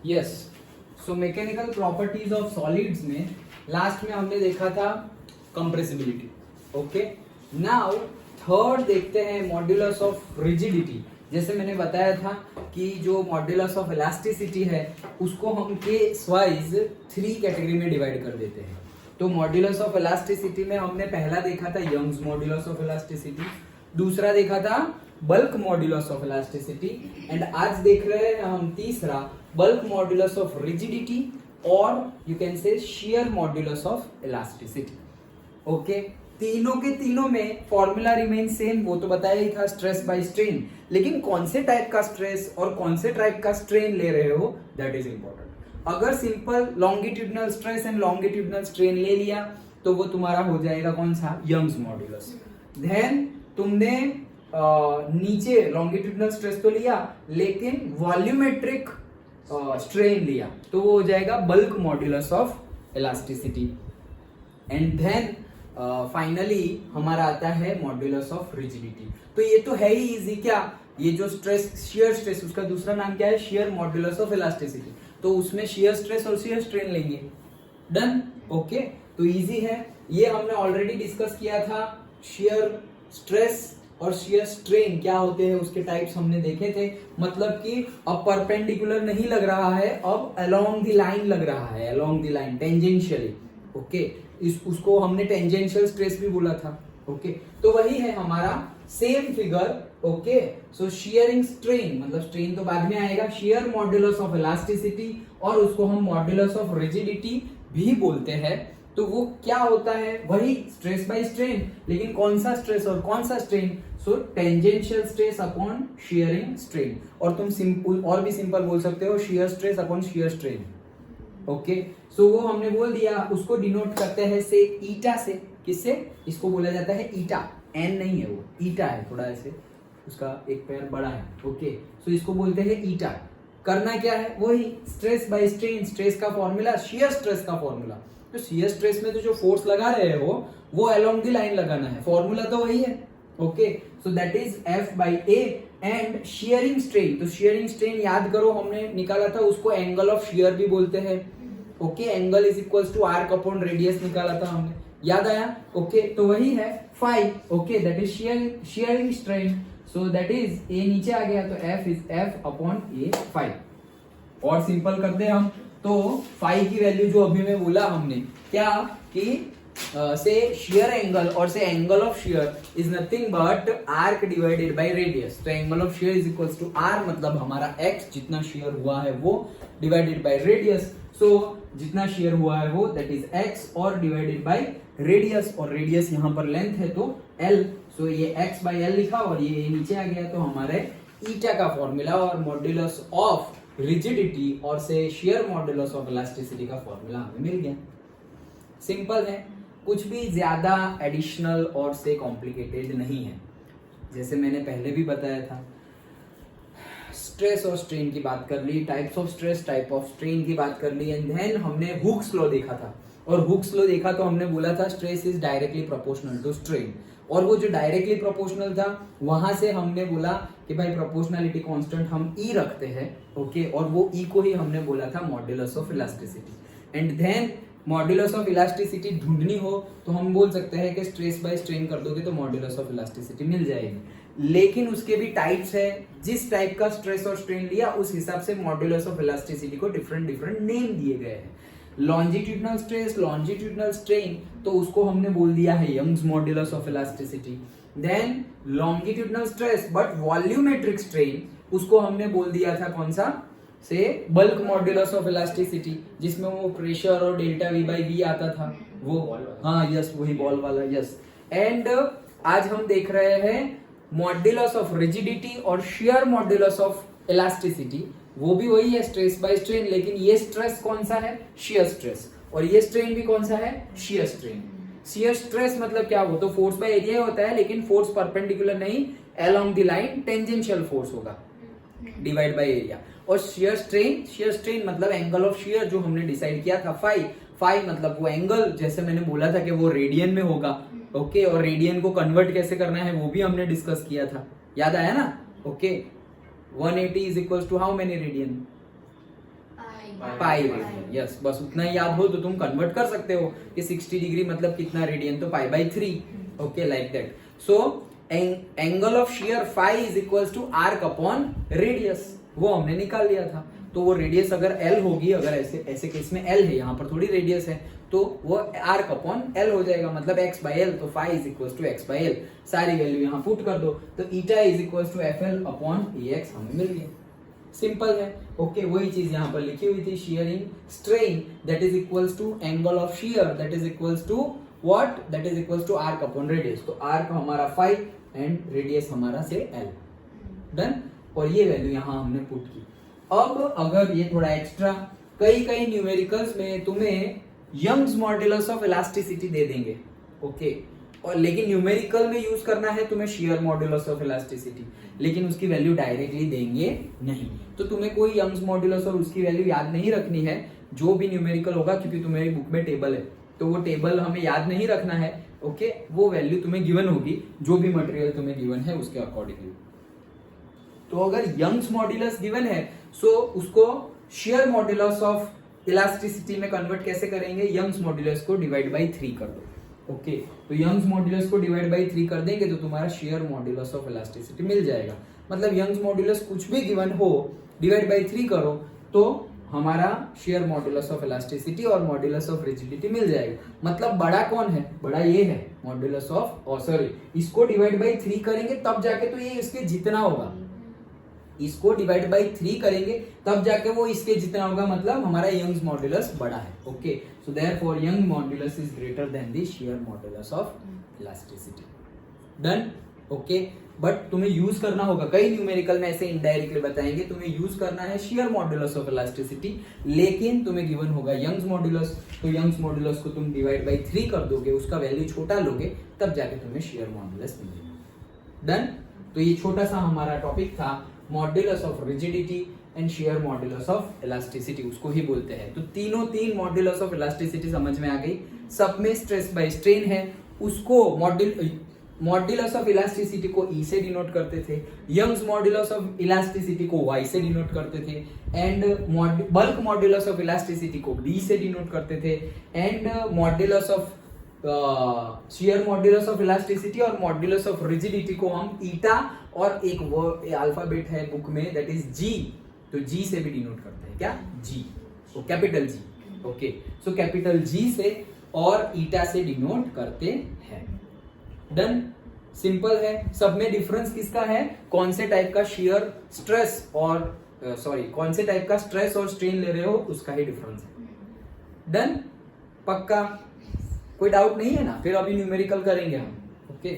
Yes, so mechanical properties of solids में last में हमने देखा था कंप्रेसिबिलिटी. ओके, नाउ थर्ड देखते हैं मॉड्यूलस ऑफ रिजिडिटी. जैसे मैंने बताया था कि जो मॉड्यूलस ऑफ इलास्टिसिटी है उसको हम केस वाइज 3 कैटेगरी में डिवाइड कर देते हैं. तो मॉड्यूलस ऑफ इलास्टिसिटी में हमने पहला देखा था यंग्स मॉड्यूलस ऑफ इलास्टिसिटी, दूसरा देखा था bulk modulus of elasticity, and आज देख रहे हैं हम तीसरा बल्क मॉड्यूलस ऑफ रिजिडिटी और you can say shear modulus of elasticity. Okay, तीनों के तीनों में फॉर्मूला रिमेन सेम, वो तो बताया ही था, स्ट्रेस बाय स्ट्रेन. लेकिन कौन से टाइप का स्ट्रेस और कौन से टाइप का स्ट्रेन ले रहे हो, दैट इज इंपॉर्टेंट. अगर simple longitudinal stress and longitudinal strain ले लिया तो वो तुम्हारा हो जाएगा कौन सा, यंग्स मॉड्यूलस. देन तुमने नीचे लॉन्गिट्यूडनल स्ट्रेस तो लिया लेकिन वॉल्यूमेट्रिक स्ट्रेन लिया तो वो हो जाएगा bulk modulus of elasticity. And then finally हमारा आता है मॉड्यूलस ऑफ रिजिडिटी. तो ये तो है ही इजी. क्या ये जो स्ट्रेस, शियर स्ट्रेस, उसका दूसरा नाम क्या है, शियर मॉड्यूलस ऑफ इलास्टिसिटी. तो उसमें शियर स्ट्रेस और शियर स्ट्रेन लेंगे. डन. ओके, तो इजी है. ये हमने ऑलरेडी डिस्कस किया था. शियर स्ट्रेस और शियर स्ट्रेन क्या होते हैं, उसके टाइप्स हमने देखे थे. मतलब कि अब परपेंडिकुलर नहीं लग रहा है, अब अलोंग द लाइन लग रहा है, along the line, tangentially. Okay, उसको हमने टेंजेंशियल स्ट्रेस भी बोला था. ओके, तो वही है हमारा सेम फिगर. ओके, सो शियरिंग स्ट्रेन, मतलब स्ट्रेन तो बाद में आएगा, शियर मॉड्यूलस ऑफ इलास्टिसिटी, और उसको हम मॉड्यूलस ऑफ रिजिडिटी भी बोलते हैं. तो वो क्या होता है, वही स्ट्रेस बाय स्ट्रेन, लेकिन कौन सा स्ट्रेस और कौन सा strain, so tangential stress upon shearing strain. और तुम सिंपल और भी सिंपल बोल सकते हो, shear stress upon shear strain. Okay, so वो हमने बोल दिया. उसको डिनोट करते हैं से ईटा से. किससे? इसको बोला जाता है ईटा. एन नहीं है, वो ईटा है, थोड़ा ऐसे उसका एक पैर बड़ा है. ओके, सो इसको बोलते हैं ईटा. करना क्या है, वही स्ट्रेस बाय स्ट्रेन. स्ट्रेस का फॉर्मूला, शियर स्ट्रेस का फॉर्मूला. तो शियर स्ट्रेस में तो जो फोर्स लगा रहे हो वो अलोंग द लाइन लगाना है, फॉर्मूला तो वही है. Okay, so that is F by A. And shearing strain, तो शियरिंग स्ट्रेन याद करो हमने निकाला था, उसको एंगल ऑफ शियर भी बोलते हैं. Okay, angle is equals to arc upon radius निकाला था हमने, याद आया. ओके, तो वही है phi. Okay, that is shearing strain. So that is A नीचे आ गया तो F is F upon A phi. और सिंपल करते हैं हम, तो फाई की वैल्यू जो अभी में बोला हमने क्या कि से शियर एंगल और से angle of shear is nothing but arc divided by radius. तो angle of shear is equals to R, मतलब हमारा एक्स जितना शियर हुआ है वो डिवाइडेड बाय रेडियस. सो जितना शेयर हुआ है वो दैट इज एक्स और डिवाइडेड बाय रेडियस, और रेडियस यहाँ पर लेंथ है तो एल. सो ये एक्स बाय एल लिखा और ये नीचे आ गया, तो हमारे ईटा का फॉर्मूला और मॉड्यूलस ऑफ रिजिडिटी और से शेयर मॉड्यूलस ऑफ इलास्टिसिटी का फॉर्मूला हमें मिल गया. सिंपल है, कुछ भी ज्यादा एडिशनल और से कॉम्प्लिकेटेड नहीं है. जैसे मैंने पहले भी बताया था, स्ट्रेस और स्ट्रेन की बात कर ली, types of stress, type of strain की बात कर ली, एंड देन हमने हुक्स लॉ देखा था. और हुक्स लॉ देखा तो हमने बोला था stress is directly proportional to strain. और वो जो डायरेक्टली प्रोपोर्शनल था वहां से हमने बोला कि भाई प्रोपोर्शनलिटी कांस्टेंट हम ई रखते हैं. ओके, और वो ई को ही हमने बोला था modulus of elasticity. And then modulus of elasticity ढूंढनी हो तो हम बोल सकते हैं कि स्ट्रेस बाय स्ट्रेन कर दोगे तो मॉड्यूलस ऑफ इलास्टिसिटी मिल जाएगी. लेकिन उसके भी टाइप्स है, जिस टाइप का स्ट्रेस और स्ट्रेन लिया उस हिसाब से मॉड्यूलस ऑफ इलास्टिसिटी को डिफरेंट डिफरेंट नेम दिए गए हैं. लॉन्जिट्यूडनल स्ट्रेस, लॉन्जिट्यूडनल स्ट्रेन, तो उसको हमने बोल दिया है Young's modulus of elasticity. Then longitudinal stress but volumetric strain, उसको हमने बोल दिया था कौन सा, से बल्क मॉड्यूलस ऑफ इलास्टिसिटी, जिसमें वो प्रेशर और डेल्टा वी बाई वी आता था वो. हाँ यस, वही बॉल वाला, यस. एंड आज हम देख रहे हैं मॉड्यूलस ऑफ रिजिडिटी और शियर मॉड्यूलस ऑफ इलास्टिसिटी. वो भी वही है, स्ट्रेस बाय स्ट्रेन, लेकिन ये स्ट्रेस कौन सा है, शियर स्ट्रेस, और ये स्ट्रेन भी कौन सा है, शियर स्ट्रेन. शियर स्ट्रेस मतलब क्या, वो तो फोर्स बाय एरिया होता है, लेकिन फोर्स परपेंडिकुलर नहीं, along the line tangential force होगा डिवाइड बाय एरिया. और शियर स्ट्रेन मतलब एंगल ऑफ शियर जो हमने डिसाइड किया था फाई. फाई मतलब वो एंगल, जैसे मैंने बोला था कि वो रेडियन में होगा. ओके, और रेडियन को कन्वर्ट कैसे करना है वो भी हमने डिस्कस किया था, याद आया ना. Okay, 180 is equals to how many radian? Pi radian, yes, बस उतना ही याद हो तो तुम कन्वर्ट कर सकते हो कि 60 डिग्री मतलब कितना रेडियन, तो pi by 3, okay, like that. So angle of shear phi is equals to arc upon radius, वो हमने निकाल लिया था. तो वो रेडियस अगर एल होगी, अगर ऐसे केस में एल है, यहाँ पर थोड़ी रेडियस है, तो वो आर्क अपॉन एल हो जाएगा, मतलब एक्स बाई एल. तो phi is equals to X by L. सारी वैल्यू यहाँ पुट कर दो, तो eta is equals to F L upon A X हमें मिल गया. सिंपल है, ओके. वही चीज यहाँ पर लिखी हुई थी, shearing strain that is equals to angle of shear that is equals to what, that is equals to arc upon radius. तो आर्क हमारा फाई एंड रेडियस हमारा से एल. डन. और ये वैल्यू यहाँ हमने पुट की. अब अगर ये थोड़ा एक्स्ट्रा, कई न्यूमेरिकल्स में तुम्हें यंग्स मॉड्यूलस ऑफ इलास्टिसिटी दे देंगे, ओके, और लेकिन न्यूमेरिकल में यूज करना है तुम्हें शियर मॉड्यूलस ऑफ इलास्टिसिटी, लेकिन उसकी वैल्यू डायरेक्टली देंगे नहीं. तो तुम्हें कोई यंग्स मॉड्यूलस और उसकी वैल्यू याद नहीं रखनी है. जो भी न्यूमेरिकल होगा, क्योंकि तुम्हारी बुक में टेबल है, तो वो टेबल हमें याद नहीं रखना है, ओके. वो वैल्यू तुम्हें गिवन होगी, जो भी मटेरियल तुम्हें गिवन है उसके अकॉर्डिंगली. तो अगर यंग्स मॉड्यूलस गिवन है, सो उसको शियर मॉड्यूलस ऑफ इलास्टिसिटी में कन्वर्ट कैसे करेंगे? यंग्स मॉड्यूलस को डिवाइड बाई 3 कर दो, ओके. तो यंग्स मॉड्यूलस को डिवाइड बाई 3 कर देंगे तो तुम्हारा शियर मॉड्यूलस ऑफ इलास्टिसिटी मिल जाएगा. मतलब यंग्स मॉड्यूलस कुछ भी गिवन हो, डिवाइड बाई 3 करो तो हमारा शेयर मॉड्यूलस ऑफ इलास्टिसिटी और मॉड्यूलस ऑफ रिजिडिटी मिल जाएगा. मतलब बड़ा कौन है? बड़ा ये है, मॉड्यूलस ऑफ, सॉरी, इसको डिवाइड बाई 3 करेंगे तब जाके तो ये इसके जितना होगा. इसको डिवाइड बाई 3 करेंगे तब जाके वो इसके जितना होगा, मतलब हमारा यंग्स मॉड्यूलस बड़ा है, okay. So therefore young modulus is greater than the share modulus of elasticity. Done, okay. But तुम्हें यूज करना होगा, कई न्यूमेरिकल में ऐसे इनडायरेक्टली बताएंगे, तुम्हें यूज करना है शेयर मॉड्यूलस ऑफ इलास्टिसिटी, लेकिन तुम्हें गिवन होगा यंग्स मॉड्यूलस. तो यंग्स मॉड्यूलस को तुम डिवाइड बाई 3 कर दोगे, उसका वैल्यू छोटा लोगे, तब जाके तुम्हें शेयर मॉड्यूलस मिलेगा. डन. तो ये छोटा सा हमारा टॉपिक था, modulus of rigidity and share modulus of elasticity, उसको ही बोलते हैं. तो तीन मॉड्यूलस ऑफ इलास्टिसिटी समझ में आ गई. सब में स्ट्रेस बाय स्ट्रेन है, उसको मॉड्यूलस ऑफ इलास्टिसिटी को ई से डिनोट करते थे, यंग्स मॉड्यूलस ऑफ इलास्टिसिटी को वाई से डिनोट करते थे, and bulk modulus of elasticity को डी से डिनोट करते थे, and modulus of share modulus of elasticity और मॉड्यूलस ऑफ रिजिडिटी को हम ईटा और एक अल्फाबेट है बुक में दैट इज जी, तो जी से भी डिनोट करते हैं. क्या? जी. तो capital G, okay. So capital G से और ईटा से डिनोट करते हैं. डन. सिंपल है. सब में डिफरेंस किसका है? कौन से टाइप का शेयर स्ट्रेस और कौन से टाइप का स्ट्रेस और स्ट्रेन ले रहे हो, उसका ही डिफरेंस है. डन. पक्का? कोई डाउट नहीं है ना? फिर अभी न्यूमेरिकल करेंगे हम, ओके.